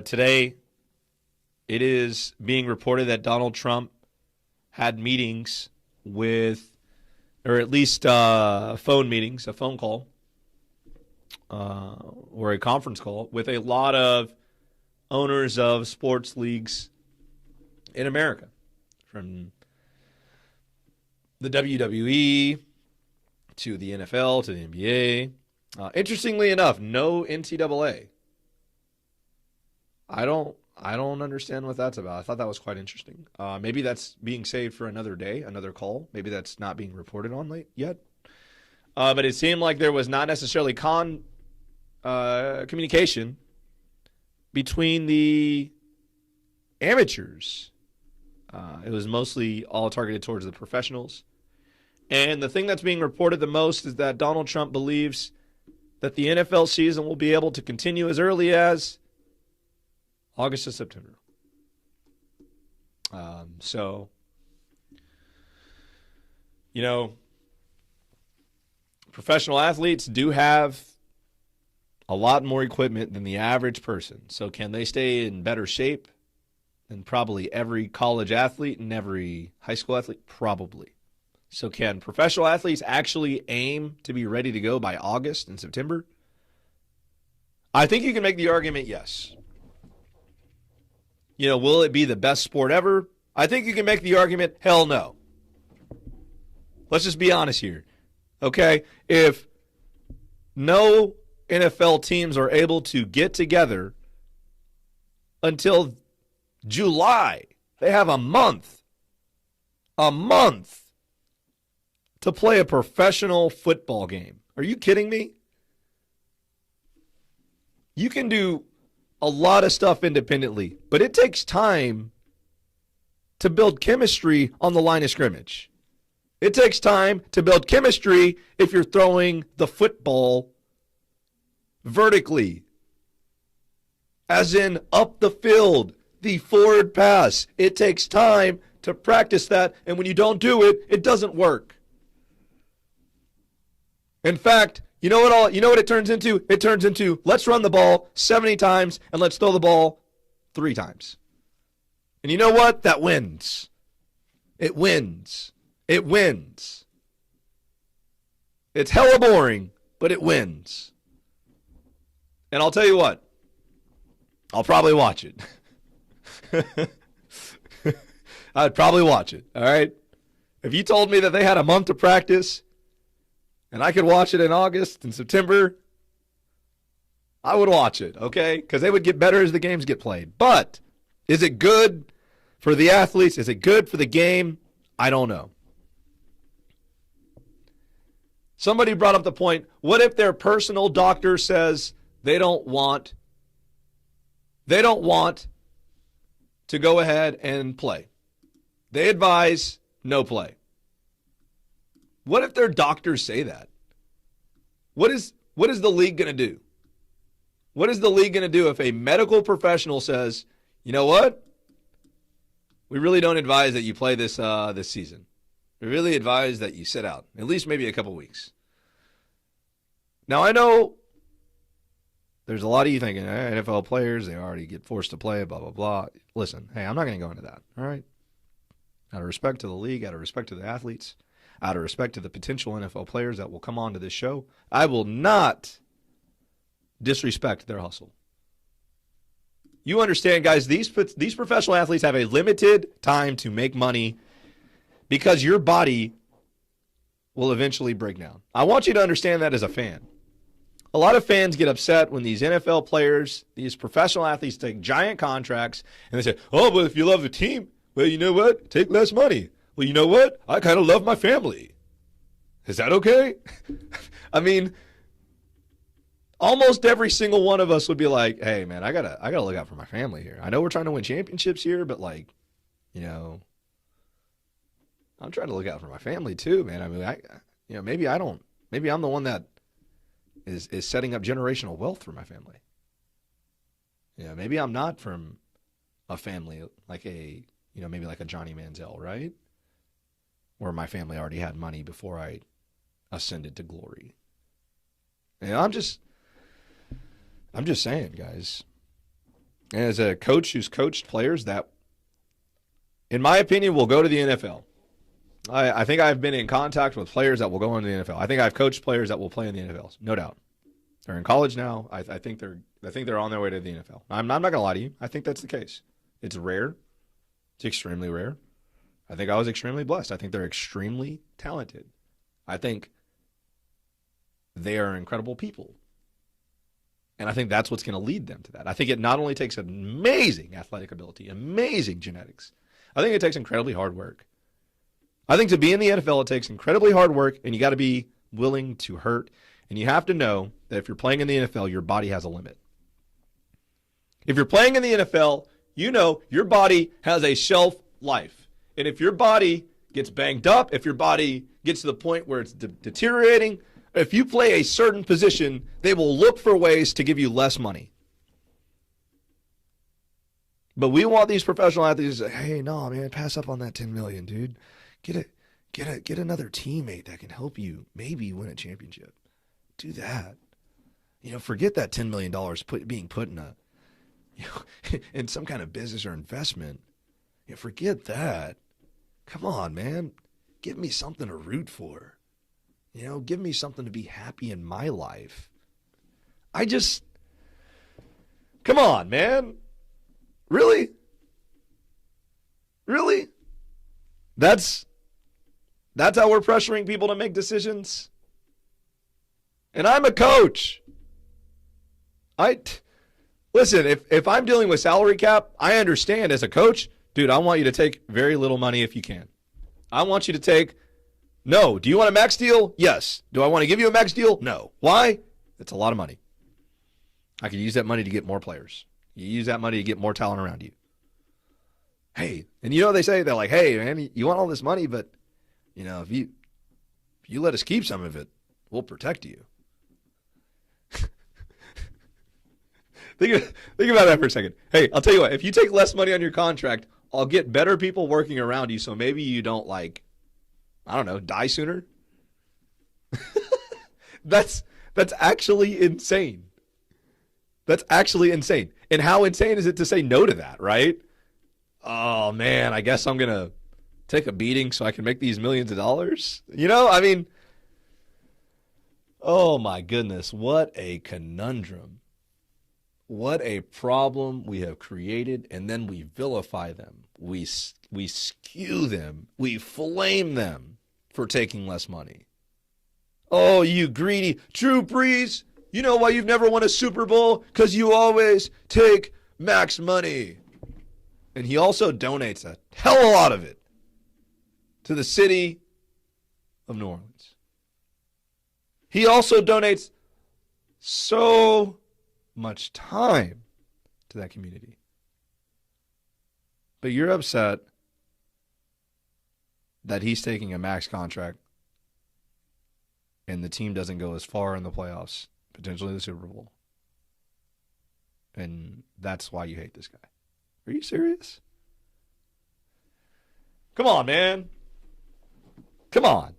Today, it is being reported that Donald Trump had meetings with, or at least phone meetings, a phone call, or a conference call with a lot of owners of sports leagues in America, from the WWE to the NFL to the NBA. Interestingly enough, no NCAA. I don't understand what that's about. I thought that was quite interesting. Maybe that's being saved for another day, another call. Maybe that's not being reported on yet. But it seemed like there was not necessarily communication between the amateurs. It was mostly all targeted towards the professionals. And the thing that's being reported the most is that Donald Trump believes that the NFL season will be able to continue as early as August to September. So, professional athletes do have a lot more equipment than the average person. So can they stay in better shape than probably every college athlete and every high school athlete? Probably. So can professional athletes actually aim to be ready to go by August and September? I think you can make the argument, yes. Will it be the best sport ever? I think you can make the argument, hell no. Let's just be honest here. Okay? If no NFL teams are able to get together until July, they have a month to play a professional football game. Are you kidding me? You can do a lot of stuff independently, but it takes time to build chemistry on the line of scrimmage. It takes time to build chemistry if you're throwing the football vertically, as in up the field, the forward pass. It takes time to practice that, and when you don't do it, it doesn't work. In fact, you know what it turns into? It turns into, let's run the ball 70 times and let's throw the ball 3 times. And you know what? That wins. It wins. It wins. It's hella boring, but it wins. And I'll tell you what, I'll probably watch it. I'd probably watch it, all right? If you told me that they had a month to practice and I could watch it in August and September, I would watch it, okay? Because they would get better as the games get played. But is it good for the athletes? Is it good for the game? I don't know. Somebody brought up the point, what if their personal doctor says they don't want to go ahead and play? They advise no play. What if their doctors say that? What is the league going to do? What is the league going to do if a medical professional says, you know what? We really don't advise that you play this season. We really advise that you sit out, at least maybe a couple weeks. Now, I know there's a lot of you thinking, NFL players, they already get forced to play, blah, blah, blah. Listen, hey, I'm not going to go into that, all right? Out of respect to the league, out of respect to the athletes, out of respect to the potential NFL players that will come on to this show, I will not disrespect their hustle. You understand, guys, these professional athletes have a limited time to make money because your body will eventually break down. I want you to understand that as a fan. A lot of fans get upset when these NFL players, these professional athletes take giant contracts and they say, oh, but if you love the team, well, you know what? Take less money. Well, you know what? I kind of love my family. Is that okay? I mean, almost every single one of us would be like, hey, man, I gotta look out for my family here. I know we're trying to win championships here, but I'm trying to look out for my family too, man. I mean, maybe I'm the one that is setting up generational wealth for my family. Maybe I'm not from a family like maybe like a Johnny Manziel, right? Where my family already had money before I ascended to glory. I'm just saying, guys. And as a coach who's coached players that, in my opinion, will go to the NFL. I think I've been in contact with players that will go into the NFL. I think I've coached players that will play in the NFL, no doubt. They're in college now. I think they're on their way to the NFL. I'm not going to lie to you. I think that's the case. It's rare. It's extremely rare. I think I was extremely blessed. I think they're extremely talented. I think they are incredible people. And I think that's what's going to lead them to that. I think it not only takes amazing athletic ability, amazing genetics, I think it takes incredibly hard work. I think to be in the NFL, it takes incredibly hard work, and you got to be willing to hurt. And you have to know that if you're playing in the NFL, your body has a limit. If you're playing in the NFL, you know your body has a shelf life. And if your body gets banged up, if your body gets to the point where it's deteriorating, if you play a certain position, they will look for ways to give you less money. But we want these professional athletes to say, hey, no, man, pass up on that $10 million, dude. Get another teammate that can help you maybe win a championship. Do that. Forget that $10 million being put in in some kind of business or investment. Forget that. Come on, man. Give me something to root for. Give me something to be happy in my life. Come on, man. Really? Really? That's how we're pressuring people to make decisions? And I'm a coach. Listen, if I'm dealing with salary cap, I understand as a coach, dude, I want you to take very little money if you can. I want you to take, no. Do you want a max deal? Yes. Do I want to give you a max deal? No. Why? It's a lot of money. I could use that money to get more players. You use that money to get more talent around you. Hey, and they say, they're like, hey, man, you want all this money, but, if you let us keep some of it, we'll protect you. Think about that for a second. Hey, I'll tell you what, if you take less money on your contract, I'll get better people working around you, so maybe you don't, die sooner. That's actually insane. That's actually insane. And how insane is it to say no to that, right? Oh, man, I guess I'm going to take a beating so I can make these millions of dollars? Oh, my goodness. What a conundrum. What a problem we have created, and then we vilify them. We skew them. We flame them for taking less money. Oh, you greedy. Drew Brees, you know why you've never won a Super Bowl? Because you always take max money. And he also donates a hell of a lot of it to the city of New Orleans. He also donates so much time to that community. But you're upset that he's taking a max contract and the team doesn't go as far in the playoffs, potentially the Super Bowl. And that's why you hate this guy. Are you serious? Come on, man. Come on.